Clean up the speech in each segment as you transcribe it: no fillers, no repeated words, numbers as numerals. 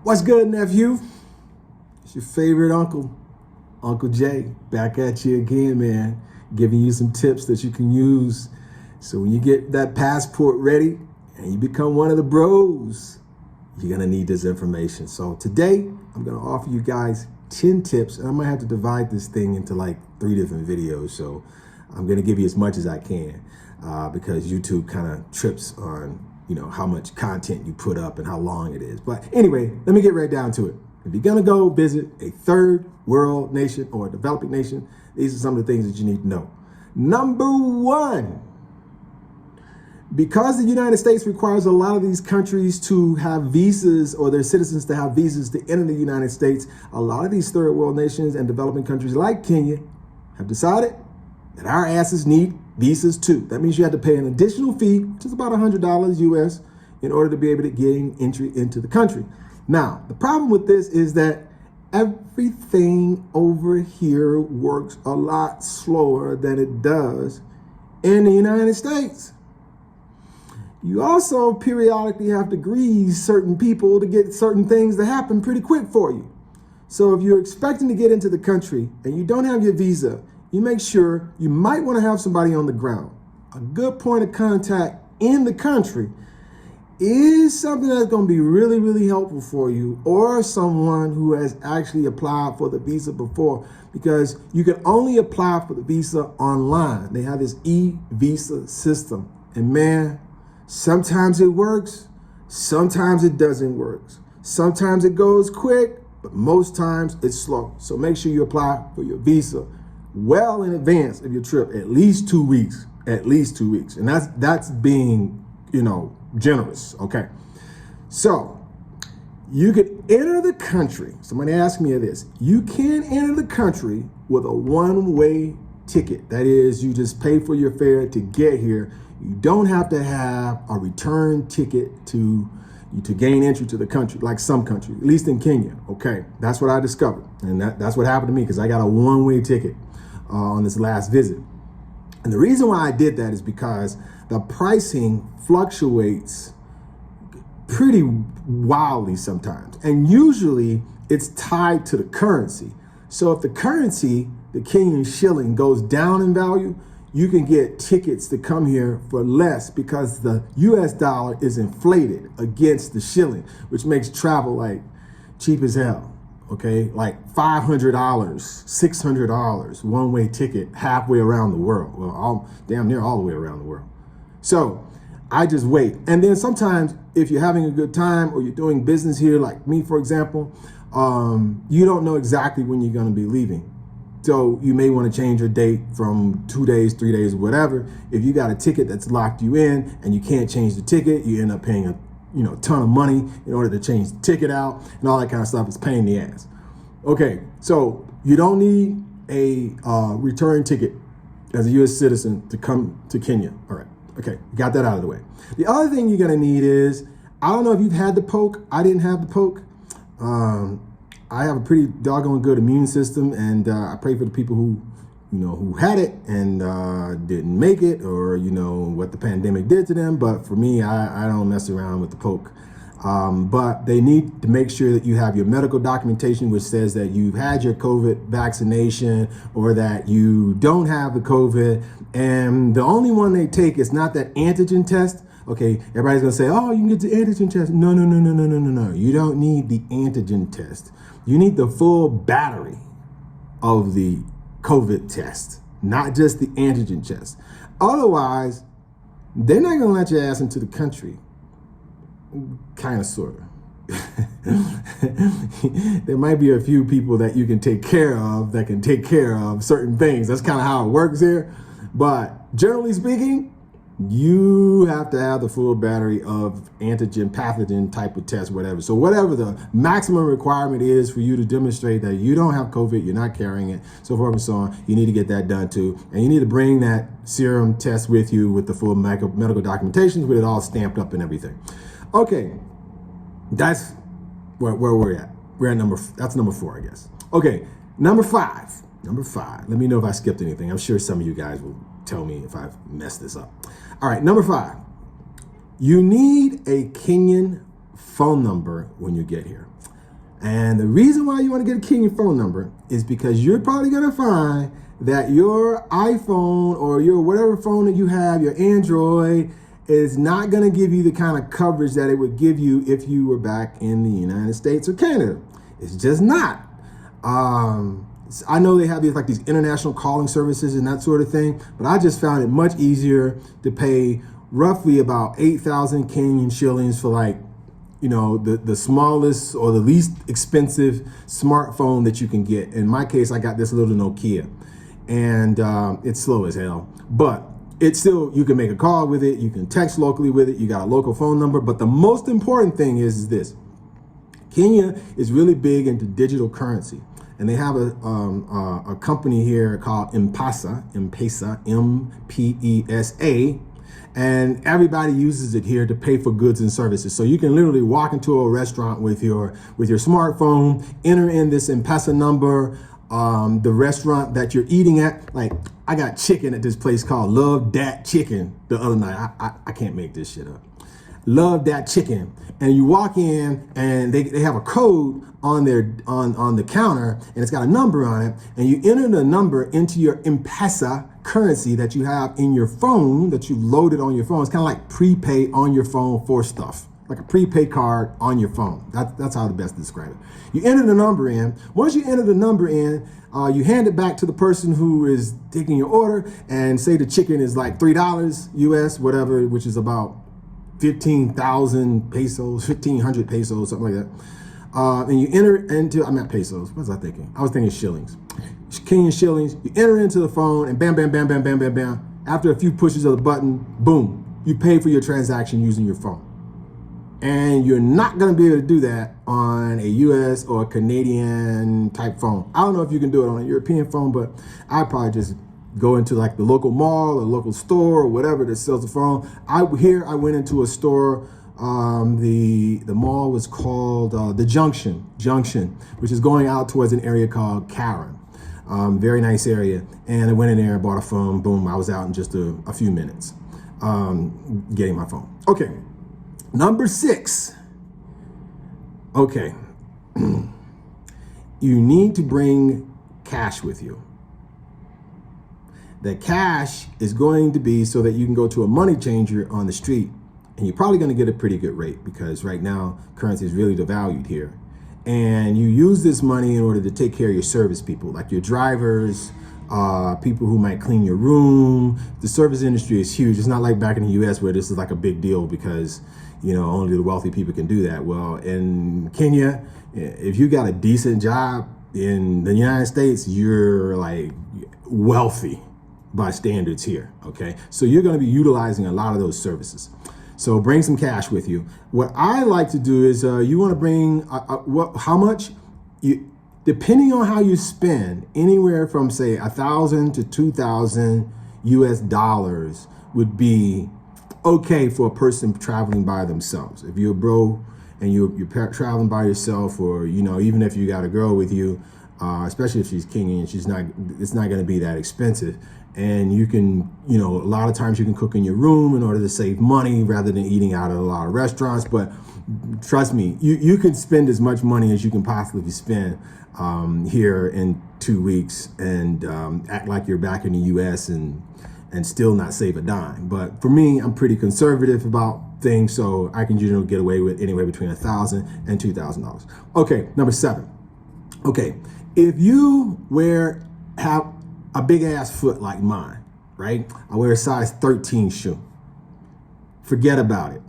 What's good, nephew? It's your favorite uncle, Uncle Jay, back at you again, man, giving you some tips that you can use. So when you get that passport ready and you become one of the bros, you're gonna need this information. So today, I'm gonna offer you guys 10 tips, and I might have to divide this thing into like 3 different videos. So I'm gonna give you as much as I can because YouTube kind of trips on how much content you put up and how long it is. But anyway, let me get right down to it. If you're gonna go visit a third world nation or a developing nation, these are some of the things that you need to know. Number 1, because the United States requires a lot of these countries to have visas, or their citizens to have visas to enter the United States, a lot of these third world nations and developing countries like Kenya have decided that our asses need visas too. That means you have to pay an additional fee, which is about $100 US, in order to be able to gain entry into the country. Now, the problem with this is that everything over here works a lot slower than it does in the United States. You also periodically have to grease certain people to get certain things to happen pretty quick for you. So if you're expecting to get into the country and you don't have your visa, you make sure you might want to have somebody on the ground. A good point of contact in the country is something that's going to be really, really helpful for you, or someone who has actually applied for the visa before, because you can only apply for the visa online. They have this e-visa system, and man, sometimes it works, sometimes it doesn't work. Sometimes it goes quick, but most times it's slow. So make sure you apply for your visa well in advance of your trip, at least 2 weeks, and that's being generous. Okay, so you could enter the country. Somebody asked me this. You can enter the country with a one-way ticket. That is, you just pay for your fare to get here. You don't have to have a return ticket to gain entry to the country, like some countries, at least in Kenya. Okay, that's what I discovered, and that's what happened to me, because I got a one-way ticket on this last visit. And the reason why I did that is because the pricing fluctuates pretty wildly sometimes. And usually it's tied to the currency. So if the currency, the Kenyan shilling, goes down in value, you can get tickets to come here for less because the US dollar is inflated against the shilling, which makes travel like cheap as hell. Okay, like $500, $600, one-way ticket halfway around the world. Well, damn near all the way around the world. So I just wait. And then sometimes if you're having a good time or you're doing business here, like me, for example, you don't know exactly when you're going to be leaving. So you may want to change your date from 2 days, 3 days, whatever. If you got a ticket that's locked you in and you can't change the ticket, you end up paying a ton of money in order to change the ticket out and all that kind of stuff. It's a pain in the ass. Okay, so you don't need a return ticket as a U.S. citizen to come to Kenya. All right, okay, got that out of the way. The other thing you're gonna need is, I don't know if you've had the poke. I didn't have the poke. I have a pretty doggone good immune system, and I pray for the people who had it and didn't make it, or what the pandemic did to them. But for me, I don't mess around with the poke. But they need to make sure that you have your medical documentation, which says that you've had your COVID vaccination or that you don't have the COVID. And the only one they take is not that antigen test. Okay, everybody's gonna say, oh, you can get the antigen test. No. You don't need the antigen test. You need the full battery of the COVID test, not just the antigen test. Otherwise, they're not gonna let your ass into the country. Kind of, sort of. There might be a few people that you can take care of that can take care of certain things. That's kind of how it works here. But generally speaking, you have to have the full battery of antigen, pathogen type of test, whatever. So whatever the maximum requirement is for you to demonstrate that you don't have COVID, you're not carrying it, so forth and so on, you need to get that done too. And you need to bring that serum test with you with the full medical documentation, with it all stamped up and everything. Okay, that's where we're at. We're at that's number 4, I guess. Okay, number 5. Let me know if I skipped anything. I'm sure some of you guys will tell me if I've messed this up. All right, number 5. You need a Kenyan phone number when you get here. And the reason why you want to get a Kenyan phone number is because you're probably going to find that your iPhone or your whatever phone that you have, your Android, is not going to give you the kind of coverage that it would give you if you were back in the United States or Canada. It's just not. I know they have these international calling services and that sort of thing, but I just found it much easier to pay roughly about 8,000 Kenyan shillings for the smallest or the least expensive smartphone that you can get. In my case, I got this little Nokia, and it's slow as hell, but it's still, you can make a call with it, you can text locally with it, you got a local phone number. But the most important thing is this: Kenya is really big into digital currency, and they have a company here called M-Pesa, M-P-E-S-A, and everybody uses it here to pay for goods and services. So you can literally walk into a restaurant with your smartphone, enter in this M-Pesa number, the restaurant that you're eating at. Like, I got chicken at this place called Love Dat Chicken the other night. I can't make this shit up. Love Dat Chicken. And you walk in and they have a code on the counter, and it's got a number on it, and you enter the number into your M-Pesa currency that you have in your phone, that you loaded on your phone. It's kind of like prepay on your phone for stuff, like a prepaid card on your phone. That's how the best to describe it. You enter the number in. Once you enter the number in, you hand it back to the person who is taking your order, and say the chicken is like $3 US, whatever, which is about 15,000 pesos, 1,500 pesos, something like that. And you enter into, I'm not pesos, what was I thinking? I was thinking shillings. Kenyan shillings. You enter into the phone, and bam, bam, bam, bam, bam, bam, bam. After a few pushes of the button, boom, you pay for your transaction using your phone. And you're not going to be able to do that on a US or a Canadian type phone. I don't know if you can do it on a European phone, but I'd probably just go into like the local mall or local store or whatever that sells the phone. I went into a store. The mall was called the Junction, which is going out towards an area called Karen. Very nice area. And I went in there and bought a phone. Boom, I was out in just a few minutes getting my phone. Okay, number 6. Okay, you need to bring cash with you. The cash is going to be so that you can go to a money changer on the street, and you're probably going to get a pretty good rate, because right now currency is really devalued here. And you use this money in order to take care of your service people, like your drivers, people who might clean your room. The service industry is huge. It's not like back in the US where this is like a big deal because, only the wealthy people can do that. Well, in Kenya, if you got a decent job in the United States, you're like wealthy by standards here, okay? So you're gonna be utilizing a lot of those services. So bring some cash with you. What I like to do is you wanna bring, how much? Depending on how you spend, anywhere from say 1,000 to 2,000 US dollars would be okay for a person traveling by themselves. If you're broke and you're traveling by yourself, or even if you got a girl with you, especially if she's Kenyan, it's not going to be that expensive. And you can, a lot of times you can cook in your room in order to save money rather than eating out at a lot of restaurants. But trust me, you can spend as much money as you can possibly spend here in 2 weeks and act like you're back in the US and still not save a dime. But for me, I'm pretty conservative about things, so I can get away with anywhere between $1,000 and $2,000. Okay, number 7. Okay, if you have a big ass foot like mine, right? I wear a size 13 shoe. Forget about it.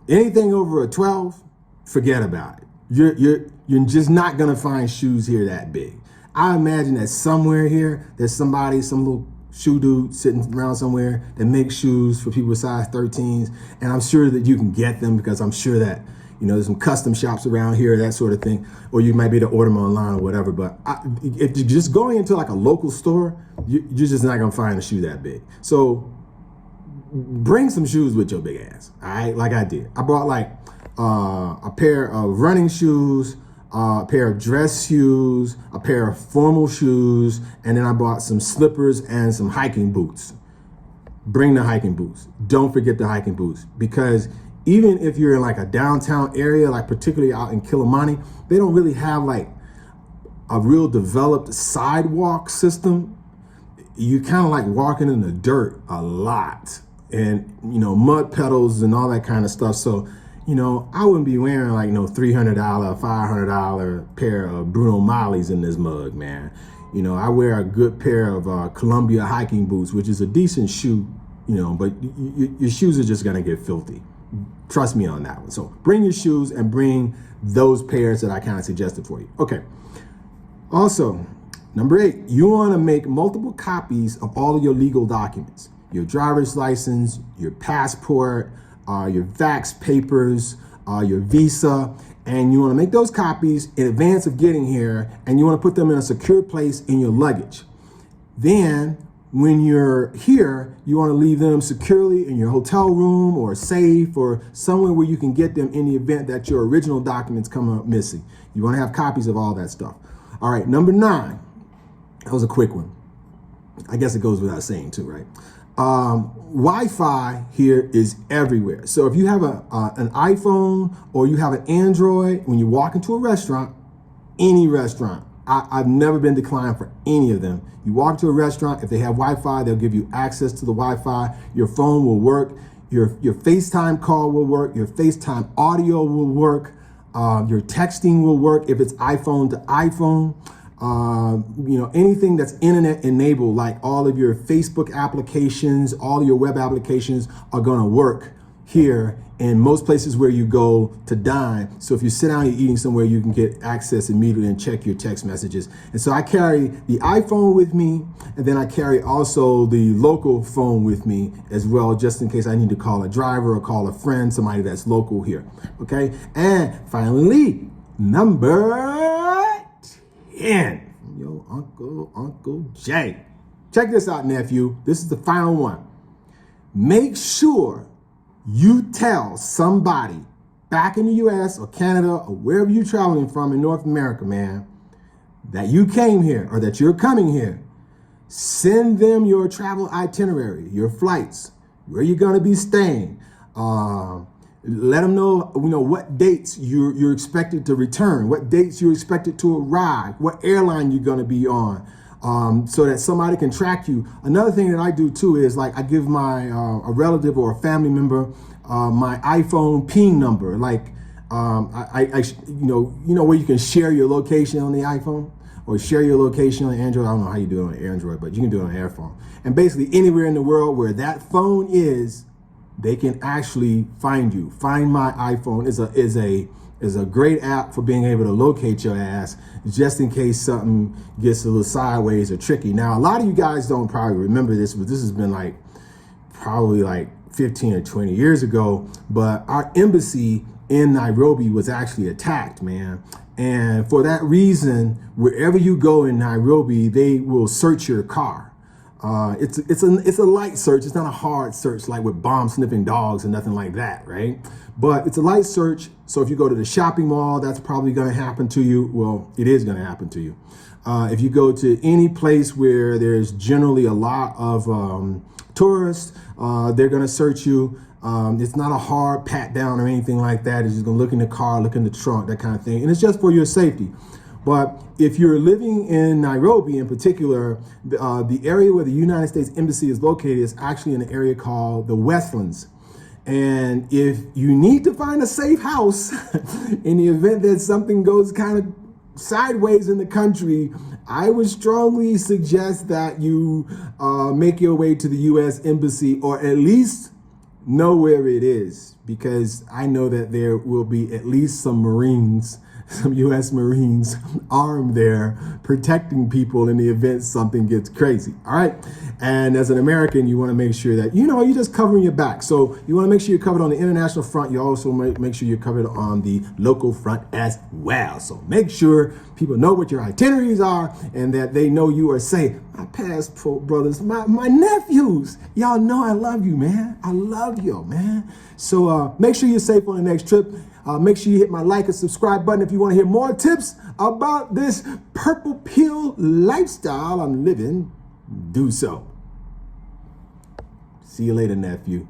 Anything over a 12, forget about it. You're just not gonna find shoes here that big. I imagine that somewhere here, there's some little shoe dude sitting around somewhere that makes shoes for people with size 13s, and I'm sure that you can get them, because I'm sure that there's some custom shops around here, that sort of thing, or you might be able to order them online or whatever. But if you're just going into like a local store, you're just not gonna find a shoe that big. So bring some shoes with your big ass, all right? Like I did. I brought like a pair of running shoes, a pair of dress shoes, a pair of formal shoes, and then I bought some slippers and some hiking boots. Bring the hiking boots. Don't forget the hiking boots, because even if you're in like a downtown area, like particularly out in Kilimani, they don't really have like a real developed sidewalk system. You kind of like walking in the dirt a lot, and mud puddles and all that kind of stuff. So I wouldn't be wearing like no $300, $500 pair of Bruno Maglis in this mug, man. I wear a good pair of Columbia hiking boots, which is a decent shoe, but your shoes are just gonna get filthy. Trust me on that one. So bring your shoes and bring those pairs that I kind of suggested for you. Okay. Also, number 8, you want to make multiple copies of all of your legal documents, your driver's license, your passport, your vax papers, your visa, and you want to make those copies in advance of getting here, and you want to put them in a secure place in your luggage. Then when you're here, you want to leave them securely in your hotel room or safe or somewhere where you can get them in the event that your original documents come up missing. You want to have copies of all that stuff. All right, number 9. That was a quick one. I guess it goes without saying too, right? Wi-Fi here is everywhere. So if you have an iPhone or you have an Android, when you walk into a restaurant, any restaurant, I've never been declined for any of them. You walk to a restaurant, if they have Wi-Fi, they'll give you access to the Wi-Fi. Your phone will work. Your FaceTime call will work. Your FaceTime audio will work. Your texting will work if it's iPhone to iPhone. Anything that's internet enabled, like all of your Facebook applications, all your web applications are going to work here in most places where you go to dine. So if you sit down, you're eating somewhere, you can get access immediately and check your text messages. And so I carry the iPhone with me, and then I carry also the local phone with me as well, just in case I need to call a driver or call a friend, somebody that's local here. Okay. And finally, number 10, your Uncle Jay. Check this out, nephew. This is the final one. Make sure you tell somebody back in the US or Canada or wherever you're traveling from in North America, man, that you came here or that you're coming here. Send them your travel itinerary, your flights, where you're going to be staying. Let them know, what dates you're expected to return, what dates you're expected to arrive, what airline you're going to be on, so that somebody can track you. Another thing that I do too is like I give my a relative or a family member my iPhone PIN number. Like where you can share your location on the iPhone or share your location on Android. I don't know how you do it on Android, but you can do it on iPhone. And basically anywhere in the world where that phone is, they can actually find you. Find My iPhone is a great app for being able to locate your ass just in case something gets a little sideways or tricky. Now, a lot of you guys don't probably remember this, but this has been probably 15 or 20 years ago. But our embassy in Nairobi was actually attacked, man. And for that reason, wherever you go in Nairobi, they will search your car. It's a light search. It's not a hard search like with bomb sniffing dogs and nothing like that, right? But it's a light search. So if you go to the shopping mall, that's probably going to happen to you. Well, it is going to happen to you. If you go to any place where there's generally a lot of tourists, they're going to search you. It's not a hard pat down or anything like that. It's just going to look in the car, look in the trunk, that kind of thing. And it's just for your safety. But if you're living in Nairobi in particular, the area where the United States Embassy is located is actually in an area called the Westlands. And if you need to find a safe house in the event that something goes kind of sideways in the country, I would strongly suggest that you make your way to the U.S. Embassy, or at least know where it is, because I know that there will be at least some Marines, some U.S. Marines armed there protecting people in the event something gets crazy. All right. And as an American, you want to make sure that, you're just covering your back. So you want to make sure you're covered on the international front. You also make sure you're covered on the local front as well. So make sure people know what your itineraries are and that they know you are safe. My passport brothers, my nephews, y'all know I love you, man. I love you, man. So make sure you're safe on the next trip. Make sure you hit my like and subscribe button if you want to hear more tips about this purple pill lifestyle I'm living. Do so. See you later, nephew.